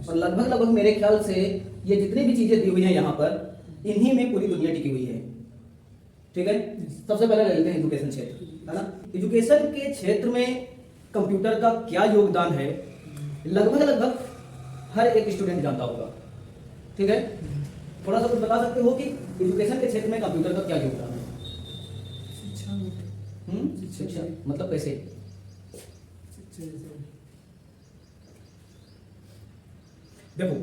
और लगभग लगभग मेरे ख्याल से ये जितनी भी चीजें दी हुई हैं यहाँ पर, इन्हीं में पूरी दुनिया टिकी हुई है। ठीक है, सबसे पहले ले लेते हैं एजुकेशन क्षेत्र, है ना। एजुकेशन के क्षेत्र में कंप्यूटर का क्या योगदान है, लगभग लगभग हर एक स्टूडेंट जानता होगा। ठीक है, थोड़ा सा कुछ बता सकते हो कि एजुकेशन के क्षेत्र में कंप्यूटर का क्या योगदान है? शिक्षा मतलब कैसे? देखो,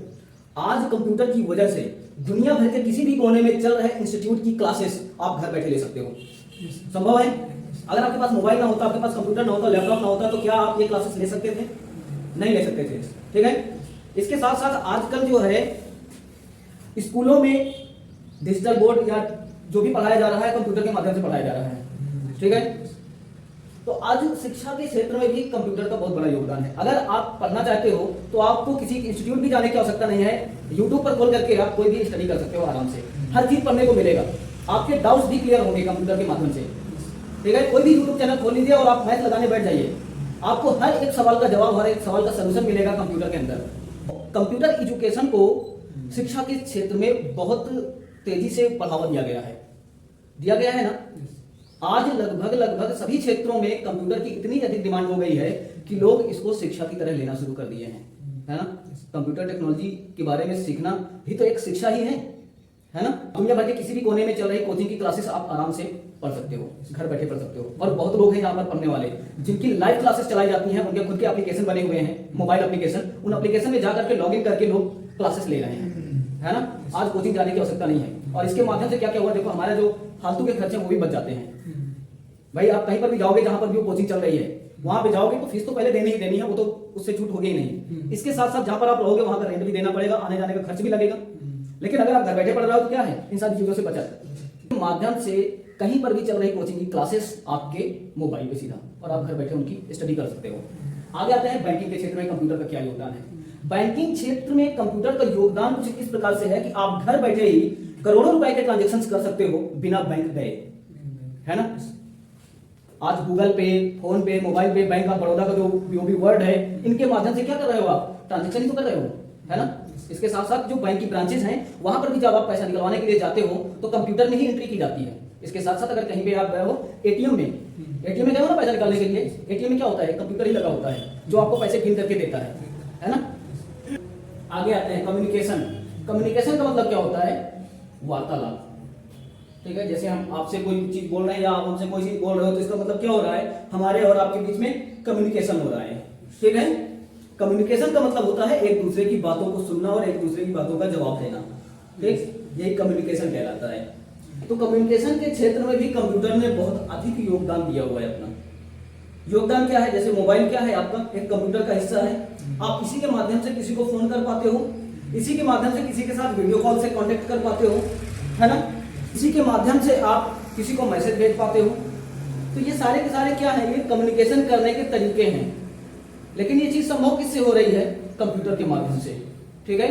आज कंप्यूटर की वजह से दुनिया भर के किसी भी कोने में चल रहे इंस्टीट्यूट की क्लासेस आप घर बैठे ले सकते हो। संभव है? अगर आपके पास मोबाइल ना होता, आपके पास कंप्यूटर ना होता, लैपटॉप ना होता, तो क्या आप ये क्लासेस ले सकते थे? नहीं ले सकते थे। ठीक है, इसके साथ साथ आजकल जो है स्कूलों में डिजिटल बोर्ड या जो भी पढ़ाया जा रहा है कंप्यूटर के माध्यम से पढ़ाया जा रहा है। ठीक है, तो आज शिक्षा के क्षेत्र में भी कंप्यूटर का बहुत बड़ा योगदान है। अगर आप पढ़ना चाहते हो तो आपको किसी इंस्टीट्यूट भी जाने की आवश्यकता नहीं है, यूट्यूब पर खोल करके आप कोई भी स्टडी कर सकते हो आराम से, हर चीज पढ़ने को मिलेगा, आपके डाउट्स भी क्लियर होंगे कंप्यूटर के माध्यम से। ठीक है, कोई भी यूट्यूब चैनल खोल लीजिए और आप मैथ लगाने बैठ जाइए, आपको हर एक सवाल का जवाब, हर एक सवाल का सलूशन मिलेगा कंप्यूटर के अंदर। कंप्यूटर एजुकेशन को शिक्षा के क्षेत्र में बहुत तेजी से बढ़ावा दिया गया है ना। आज लगभग सभी क्षेत्रों में कंप्यूटर की इतनी अधिक डिमांड हो गई है कि लोग इसको शिक्षा की तरह लेना शुरू कर दिए हैं, है ना। कंप्यूटर टेक्नोलॉजी के बारे में सीखना भी तो एक शिक्षा ही है ना। दुनिया भर के किसी भी कोने में चल रही कोचिंग की क्लासेस आप आराम से पढ़ सकते हो, घर बैठे पढ़ सकते हो। और बहुत लोग हैं यहाँ पर पढ़ने वाले जिनकी लाइव क्लासेस चलाई जाती हैं, उनके खुद के एप्लीकेशन बने हुए हैं, मोबाइल एप्लीकेशन, उन एप्लीकेशन में जाकर के लॉग इन करके लोग क्लासेस ले रहे हैं, है ना। आज कोचिंग जाने की आवश्यकता नहीं है। और इसके माध्यम से क्या क्या हुआ, देखो हमारा जो फालतू के खर्चे वो भी बच जाते हैं। भाई आप कहीं पर भी जाओगे जहां पर भी वो कोचिंग चल रही है, वहां पे जाओगे तो फीस तो पहले देनी ही देनी है, वो तो उससे छूट होगी ही नहीं। इसके साथ साथ जहां पर आप रहोगे वहां का रेंट भी देना पड़ेगा, आने जाने का खर्च भी लगेगा। लेकिन अगर आप घर बैठे पढ़ रहे हो तो क्या है, इन सारी चीजों से बचत माध्यम से कहीं पर भी चल रही कोचिंग की क्लासेस आपके मोबाइल पे सीधा, और आप घर बैठे उनकी स्टडी कर सकते हो। आगे आते हैं बैंकिंग के क्षेत्र में कंप्यूटर का क्या योगदान है। बैंकिंग क्षेत्र में कंप्यूटर का योगदान कुछ इस प्रकार से है कि आप घर बैठे ही करोड़ों रुपए के ट्रांजेक्शन कर सकते हो बिना बैंक गए, है ना। आज गूगल पे, फोन पे, मोबाइल पे, बैंक ऑफ बड़ौदा का जो भी वर्ड है, इनके माध्यम से क्या कर रहे हो आप, ट्रांजेक्शन ही तो कर रहे हो, है ना। इसके साथ साथ जो बैंक की ब्रांचेस हैं वहां पर भी जब आप पैसा निकलवाने के लिए जाते हो तो कंप्यूटर में ही एंट्री की जाती है। इसके साथ साथ अगर कहीं पे आप गए हो एटीएम में गए हो ना पैसा निकालने के लिए, एटीएम में क्या होता है, कंप्यूटर ही लगा होता है जो आपको पैसे गिन करके देता है ना। आगे आते हैं कम्युनिकेशन। कम्युनिकेशन का मतलब क्या होता है, वार्तालाप। ठीक है, जैसे हम आपसे कोई चीज बोल रहे हैं या आप हमसे कोई चीज बोल रहे हो तो इसका मतलब क्या हो रहा है, हमारे और आपके बीच में कम्युनिकेशन हो रहा है। ठीक है, कम्युनिकेशन का मतलब होता है एक दूसरे की बातों को सुनना और एक दूसरे की बातों का जवाब देना। ठीक, यही कम्युनिकेशन कहलाता है। तो कम्युनिकेशन के क्षेत्र में भी कंप्यूटर ने बहुत अधिक योगदान दिया हुआ है। अपना योगदान क्या है, जैसे मोबाइल क्या है आपका, एक कंप्यूटर का हिस्सा है। आप इसी के माध्यम से किसी को फोन कर पाते हो, इसी के माध्यम से किसी के साथ वीडियो कॉल से कांटेक्ट कर पाते हो, है ना। इसी के माध्यम से आप किसी को मैसेज भेज पाते हो। तो ये सारे के सारे क्या है, ये कम्युनिकेशन करने के तरीके हैं। लेकिन ये चीज संभव किससे हो रही है, कंप्यूटर के माध्यम से। ठीक है,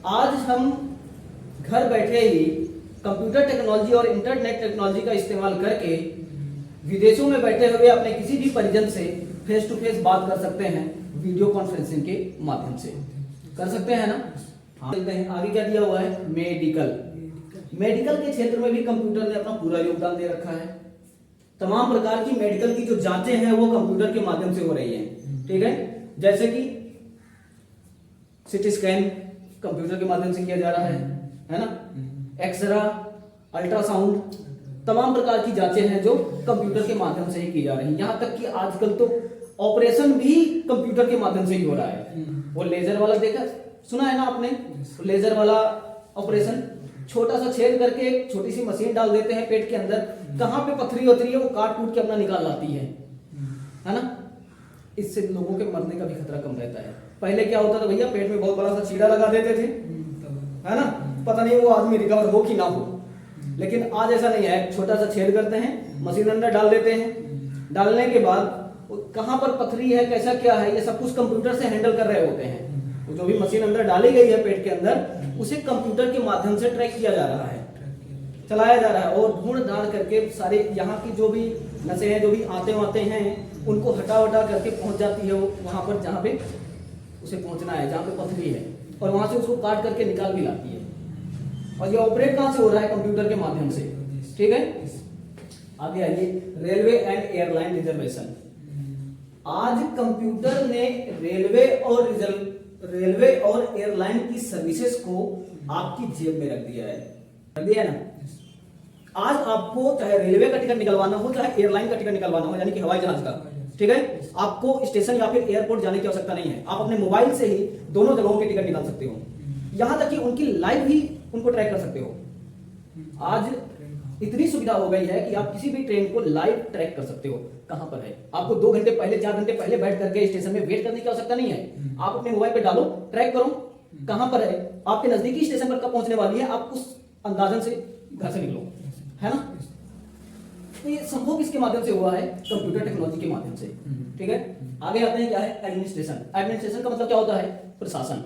आज हम घर बैठे ही कंप्यूटर टेक्नोलॉजी और इंटरनेट टेक्नोलॉजी का इस्तेमाल करके विदेशों में बैठे हुए अपने किसी भी परिजन से फेस टू फेस बात कर सकते हैं, वीडियो कॉन्फ्रेंसिंग के माध्यम से कर सकते हैं ना। हाँ, आगे क्या दिया हुआ है, मेडिकल के क्षेत्र में भी कंप्यूटर ने अपना पूरा योगदान दे रखा है। तमाम प्रकार की मेडिकल की जो जांचें हैं वो कंप्यूटर के माध्यम से हो रही हैं। ठीक है, जैसे कि सिटी स्कैन कंप्यूटर के माध्यम से किया जा रहा है ना। एक्सरा, अल्ट्रासाउंड, तमाम प्रकार की जांचें हैं जो कंप्यूटर के माध्यम से ही की जा रही हैं। यहां तक कि आजकल तो ऑपरेशन भी कंप्यूटर के माध्यम से ही हो रहा है। वो लेजर वाला देखा, सुना है ना आपने, लेजर वाला ऑपरेशन, छोटा सा छेद करके एक छोटी सी मशीन डाल देते हैं पेट के अंदर, कहां पे पथरी होती है वो काट कूट के अपना निकाल लाती है ना। इससे लोगों के मरने का भी खतरा कम रहता है। पहले क्या होता था भैया, पेट में बहुत बड़ा सा चीड़ा लगा देते थे, है ना, पता नहीं वो आदमी रिकवर हो कि ना हो। लेकिन आज ऐसा नहीं है, छोटा सा छेद करते हैं, मशीन अंदर डाल देते हैं, डालने के बाद कहां पर पथरी है, कैसा क्या है, ये सब कुछ कंप्यूटर से हैंडल कर रहे होते हैं। जो भी मशीन अंदर डाली गई है पेट के अंदर, उसे कंप्यूटर के माध्यम से ट्रैक किया जा रहा है, चलाया जा रहा है, और ढूंढ ढांड करके सारे यहाँ की जो भी नसें हैं, जो भी आते हैं, उनको हटा वटा करके पहुंच जाती है वो वहां पर जहाँ पे उसे पहुंचना है जहाँ पे पथरी है, और वहां से उसको काट करके निकाल भी लाती है। और ये ऑपरेट कहाँ से हो रहा है? कंप्यूटर के माध्यम से। ठीक है, आगे आइए, रेलवे एंड एयरलाइन रिजर्वेशन। आज कंप्यूटर ने रेलवे और एयरलाइन की सर्विसेज को आपकी जेब में रख दिया है, ना। आज आपको चाहे रेलवे का टिकट निकलवाना हो, चाहे एयरलाइन का टिकट निकलवाना हो, यानी कि हवाई जहाज का, ठीक है, आपको स्टेशन या फिर एयरपोर्ट जाने की आवश्यकता नहीं है। आप अपने मोबाइल से ही दोनों जगहों के टिकट निकाल सकते हो, यहां तक कि उनकी लाइव भी उनको ट्रैक कर सकते हो। आज इतनी सुविधा हो गई है कि आप किसी भी ट्रेन को लाइव ट्रैक कर सकते हो, कहां पर है। आपको 2 घंटे पहले, 4 घंटे पहले बैठ करके स्टेशन में वेट करने की आवश्यकता नहीं है। आप अपने मोबाइल पे डालो, ट्रैक करो कहां पर है, आपके नजदीकी स्टेशन पर कब पहुंचने वाली है, आप उस अंदाजन से घर से निकलो, है ना। तो ये संभव किसके माध्यम से हुआ है? कंप्यूटर टेक्नोलॉजी के माध्यम से। ठीक है, आगे आते हैं, क्या है? एडमिनिस्ट्रेशन। एडमिनिस्ट्रेशन का मतलब क्या होता है? प्रशासन।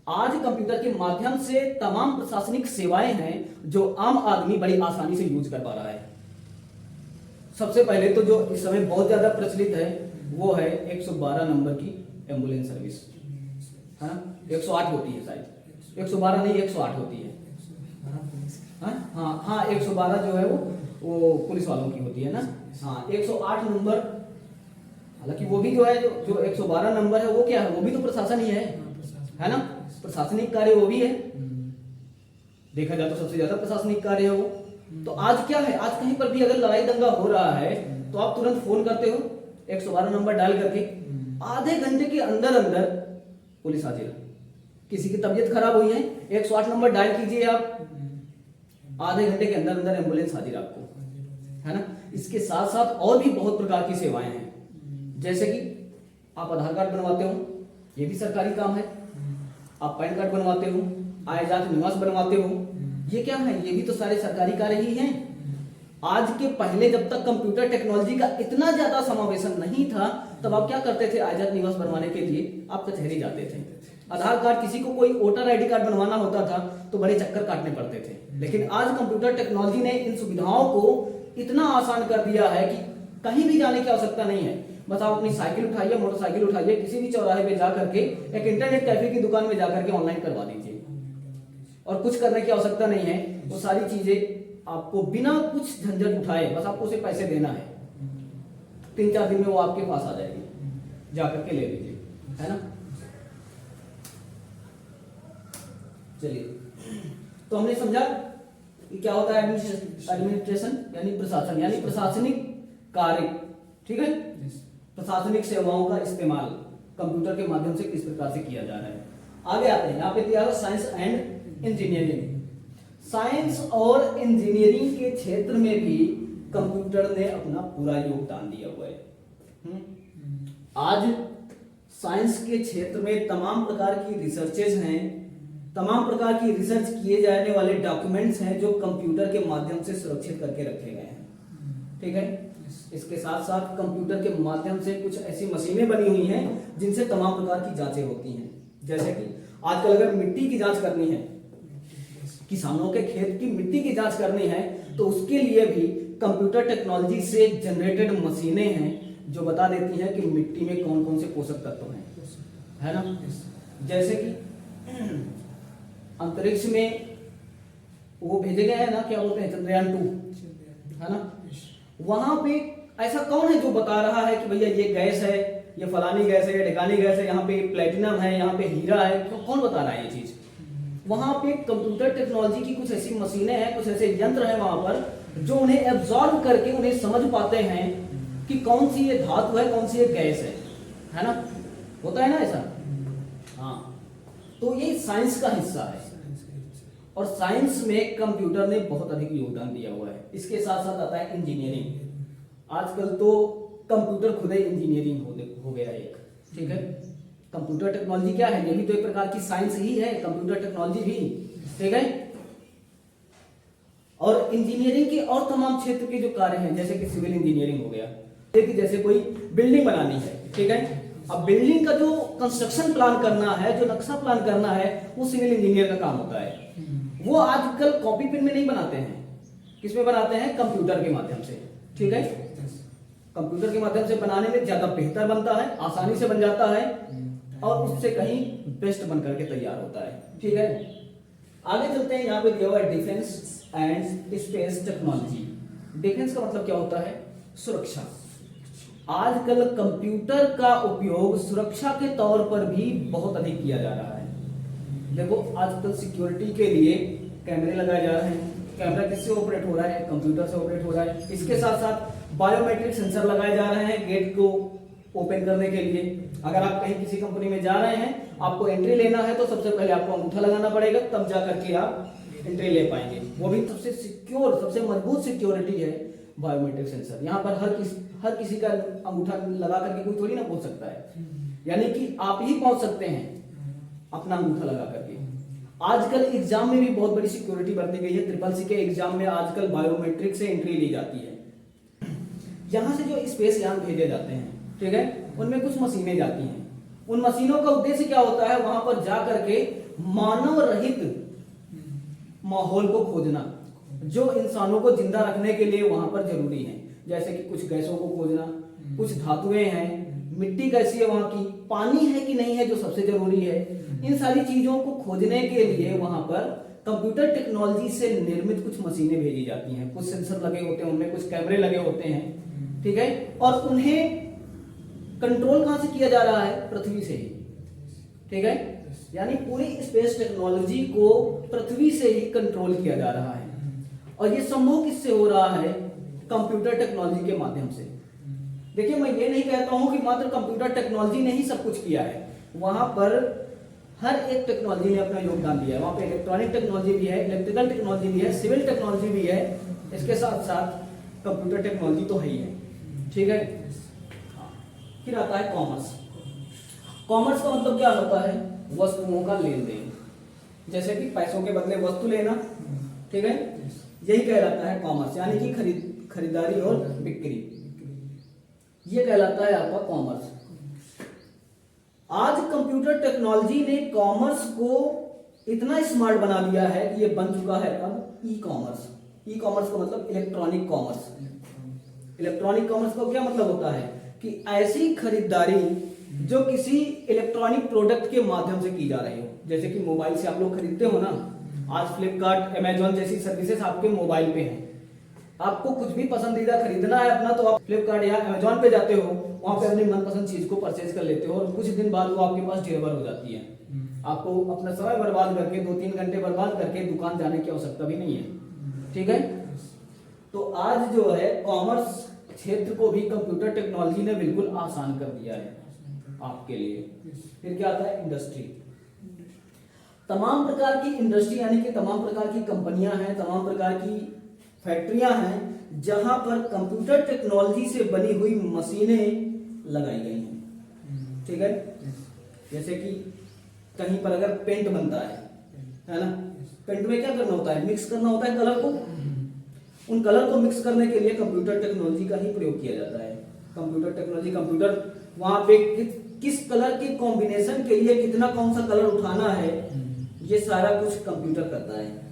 आज कंप्यूटर के माध्यम से तमाम प्रशासनिक सेवाएं हैं जो आम आदमी बड़ी आसानी से यूज कर पा रहा है। सबसे पहले तो जो इस समय बहुत ज्यादा प्रचलित है वो है 112 नंबर की एम्बुलेंस सर्विस, है ना। 108 होती है शायद, 112 नहीं 108 होती है। हाँ, 112 जो है वो पुलिस वालों की होती है ना। हाँ, 108 नंबर, हालांकि वो भी जो है जो 112 नंबर है वो क्या है? वो भी तो प्रशासन ही है ना। प्रशासनिक कार्य वो भी है, देखा जाए तो सबसे ज्यादा प्रशासनिक कार्य है वो। तो आज क्या है? आज कहीं पर भी अगर लड़ाई दंगा हो रहा है तो आप तुरंत फोन करते हो 112 नंबर डायल करके, आधे घंटे के अंदर अंदर पुलिस हाजिर। किसी की तबीयत खराब हुई है, 108 नंबर डायल कीजिए आप, आधे घंटे के अंदर अंदर एम्बुलेंस हाजिर आपको, है ना। इसके साथ साथ और भी बहुत प्रकार की सेवाएं हैं, जैसे कि आप आधार कार्ड बनवाते हो, ये भी सरकारी काम है। आप पैन कार्ड बनवाते हो, आय जात निवास बनवाते हो, ये क्या है? ये भी तो सारे सरकारी कार्य ही हैं। आज के पहले जब तक कंप्यूटर टेक्नोलॉजी का इतना ज्यादा समावेशन नहीं था, तब आप क्या करते थे? आय जात निवास बनवाने के लिए आप कचहरी जाते थे। आधार कार्ड, किसी को कोई वोटर आईडी कार्ड बनवाना होता था तो बड़े चक्कर काटने पड़ते थे। लेकिन आज कंप्यूटर टेक्नोलॉजी ने इन सुविधाओं को इतना आसान कर दिया है कि कहीं भी जाने की आवश्यकता नहीं है। बस आप अपनी साइकिल उठाइए, मोटरसाइकिल उठाइए, किसी भी चौराहे पे जा करके, एक इंटरनेट कैफे की दुकान में जाकर के ऑनलाइन करवा दीजिए, और कुछ करने की आवश्यकता नहीं है। वो सारी चीजें आपको बिना कुछ झंझट उठाए, बस आपको उसे पैसे देना है, 3-4 दिन में वो आपके पास आ जाएगी, जाकर के ले लीजिए, है ना। चलिए, तो हमने समझा कि क्या होता है एडमिनिस्ट्रेशन, यानी प्रशासन, यानी प्रशासनिक कार्य। ठीक है, प्रशासनिक सेवाओं का इस्तेमाल कंप्यूटर के माध्यम से किस प्रकार से किया जा रहा है। आगे आते हैं, यहाँ पे दिया है साइंस एंड इंजीनियरिंग। साइंस और इंजीनियरिंग के क्षेत्र में भी कंप्यूटर ने अपना पूरा योगदान दिया हुआ है। आज साइंस के क्षेत्र में तमाम प्रकार की रिसर्चेज हैं, तमाम प्रकार की रिसर्च किए जाने वाले डॉक्यूमेंट्स हैं जो कंप्यूटर के माध्यम से सुरक्षित करके रखे गए हैं। ठीक है, इसके साथ साथ कंप्यूटर के माध्यम से कुछ ऐसी मशीनें बनी हुई हैं जिनसे तमाम प्रकार की जांचें होती हैं। जैसे कि आजकल अगर मिट्टी की जांच करनी है, किसानों के खेत की मिट्टी की जांच करनी है, तो उसके लिए भी कंप्यूटर टेक्नोलॉजी से जनरेटेड मशीनें हैं जो बता देती हैं कि मिट्टी में कौन कौन से पोषक तत्व हैं, है ना। जैसे कि अंतरिक्ष में वो भेजे गए हैं ना, क्या बोलते हैं, चंद्रयान 2, है ना। वहां पे ऐसा कौन है जो बता रहा है कि भैया ये गैस है, ये फलानी गैस है, ये ढिकानी गैस है, यहाँ पे प्लेटिनम है, यहाँ पे हीरा है, तो कौन बता रहा है ये चीज? वहां पे कंप्यूटर टेक्नोलॉजी की कुछ ऐसी मशीनें हैं, कुछ ऐसे यंत्र हैं वहां पर जो उन्हें एब्जॉर्ब करके उन्हें समझ पाते हैं कि कौन सी ये धातु है, कौन सी ये गैस है ना। होता है ना ऐसा। हाँ, तो ये साइंस का हिस्सा है, और साइंस में कंप्यूटर ने बहुत अधिक योगदान दिया हुआ है। इसके साथ साथ आता है इंजीनियरिंग। आजकल तो कंप्यूटर खुद ही इंजीनियरिंग हो गया एक। ठीक है, कंप्यूटर टेक्नोलॉजी क्या है? ये भी तो एक प्रकार की साइंस ही है, कंप्यूटर टेक्नोलॉजी भी। ठीक है, और इंजीनियरिंग के और तमाम क्षेत्र के जो कार्य हैं, जैसे कि सिविल इंजीनियरिंग हो गया, जैसे कोई बिल्डिंग बनानी है, ठीक है, अब बिल्डिंग का जो कंस्ट्रक्शन प्लान करना है, जो नक्शा प्लान करना है, वो सिविल इंजीनियर का काम होता है। वो आजकल कॉपी पेन में नहीं बनाते हैं, किसमें बनाते हैं? कंप्यूटर के माध्यम से। ठीक है, कंप्यूटर के माध्यम से बनाने में ज्यादा बेहतर बनता है, आसानी से बन जाता है, और उससे कहीं बेस्ट बन करके तैयार होता है। ठीक है, आगे चलते हैं। यहाँ पे दिया हुआ है defence and space technology. Defence का मतलब क्या होता है? सुरक्षा। आजकल कंप्यूटर का उपयोग सुरक्षा के तौर पर भी बहुत अधिक किया जा रहा है। देखो, आजकल सिक्योरिटी के लिए कैमरे लगाए जा रहे हैं। कैमरा किससे ऑपरेट हो रहा है? कंप्यूटर से ऑपरेट हो रहा है। इसके साथ साथ बायोमेट्रिक सेंसर लगाए जा रहे हैं गेट को ओपन करने के लिए। अगर आप कहीं किसी कंपनी में जा रहे हैं, आपको एंट्री लेना है, तो सबसे पहले आपको अंगूठा लगाना पड़ेगा, तब जा करके आप एंट्री ले पाएंगे। वो भी सबसे सिक्योर, सबसे मजबूत सिक्योरिटी है बायोमेट्रिक सेंसर। यहाँ पर हर किसी का अंगूठा लगा करके कोई थोड़ी ना पहुंच सकता है, यानी कि आप ही पहुंच सकते हैं अपना अंगूठा लगा करके। आजकल एग्जाम में भी बहुत बड़ी सिक्योरिटी बरती गई है। CCC के एग्जाम में आजकल बायोमेट्रिक से एंट्री ली जाती है। यहां से जो स्पेस यान भेजे जाते हैं, ठीक है, उनमें कुछ मशीनें जाती हैं। उन मशीनों का उद्देश्य क्या होता है? वहां पर जा करके मानव रहित माहौल को खोजना, जो इंसानों को जिंदा रखने के लिए वहां पर जरूरी है। जैसे कि कुछ गैसों को खोजना, कुछ धातुएं हैं, मिट्टी कैसी है वहां की, पानी है कि नहीं है जो सबसे जरूरी है। इन सारी चीजों को खोजने के लिए वहां पर कंप्यूटर टेक्नोलॉजी से निर्मित कुछ मशीनें भेजी जाती हैं। कुछ सेंसर लगे होते हैं, उनमें कुछ कैमरे लगे होते हैं, ठीक है, और उन्हें कंट्रोल कहां से किया जा रहा है? पृथ्वी से ही। ठीक है, यानी पूरी स्पेस टेक्नोलॉजी को पृथ्वी से ही कंट्रोल किया जा रहा है। और ये संभव किससे हो रहा है? कंप्यूटर टेक्नोलॉजी के माध्यम से। देखिए, मैं ये नहीं कहता हूं कि मात्र कंप्यूटर टेक्नोलॉजी ने ही सब कुछ किया है। वहां पर हर एक टेक्नोलॉजी ने अपना योगदान दिया है। वहां पे इलेक्ट्रॉनिक टेक्नोलॉजी भी है, इलेक्ट्रिकल टेक्नोलॉजी भी है, सिविल टेक्नोलॉजी भी है, इसके साथ साथ कंप्यूटर टेक्नोलॉजी तो है ही है। ठीक है, फिर आता है कॉमर्स। कॉमर्स का मतलब क्या होता है? वस्तुओं का लेन देन, जैसे कि पैसों के बदले वस्तु लेना। ठीक है, यही कहलाता है कॉमर्स, यानी कि खरीदारी और बिक्री, ये कहलाता है आपका कॉमर्स। आज कंप्यूटर टेक्नोलॉजी ने कॉमर्स को इतना स्मार्ट बना दिया है कि ये बन चुका है अब ई कॉमर्स। ई कॉमर्स का मतलब इलेक्ट्रॉनिक कॉमर्स। इलेक्ट्रॉनिक कॉमर्स का क्या मतलब होता है? कि ऐसी खरीदारी जो किसी इलेक्ट्रॉनिक प्रोडक्ट के माध्यम से की जा रही हो। जैसे कि मोबाइल से आप लोग खरीदते हो ना, आज फ्लिपकार्ट, अमेजॉन जैसी सर्विसेज आपके मोबाइल पे हैं। आपको कुछ भी पसंदीदा खरीदना है अपना, तो आप फ्लिपकार्ट या अमेजॉन पे जाते हो, वहां पे अपनी मनपसंद चीज को परचेज कर लेते हो और कुछ दिन बाद वो आपके पास डिलीवर हो जाती है। आपको अपना समय बर्बाद करके 2-3 घंटे बर्बाद करके दुकान जाने की आवश्यकता भी नहीं है। ठीक है, तो आज जो है कॉमर्स क्षेत्र को भी कंप्यूटर टेक्नोलॉजी ने बिल्कुल आसान कर दिया है आपके लिए। फिर क्या आता है? इंडस्ट्री। तमाम प्रकार की इंडस्ट्री, यानी कि तमाम प्रकार की कंपनियां हैं, तमाम प्रकार की फैक्ट्रियां हैं, जहां पर कंप्यूटर टेक्नोलॉजी से बनी हुई मशीनें लगाई गई हैं। ठीक है, जैसे कि कहीं पर अगर पेंट बनता है ना, पेंट में क्या करना होता है? मिक्स करना होता है कलर को। उन कलर को मिक्स करने के लिए कंप्यूटर टेक्नोलॉजी का ही प्रयोग किया जाता है। कंप्यूटर टेक्नोलॉजी, कंप्यूटर वहां पे किस कलर की कॉम्बिनेशन के लिए कितना कौन सा कलर उठाना है, ये सारा कुछ कंप्यूटर करता है।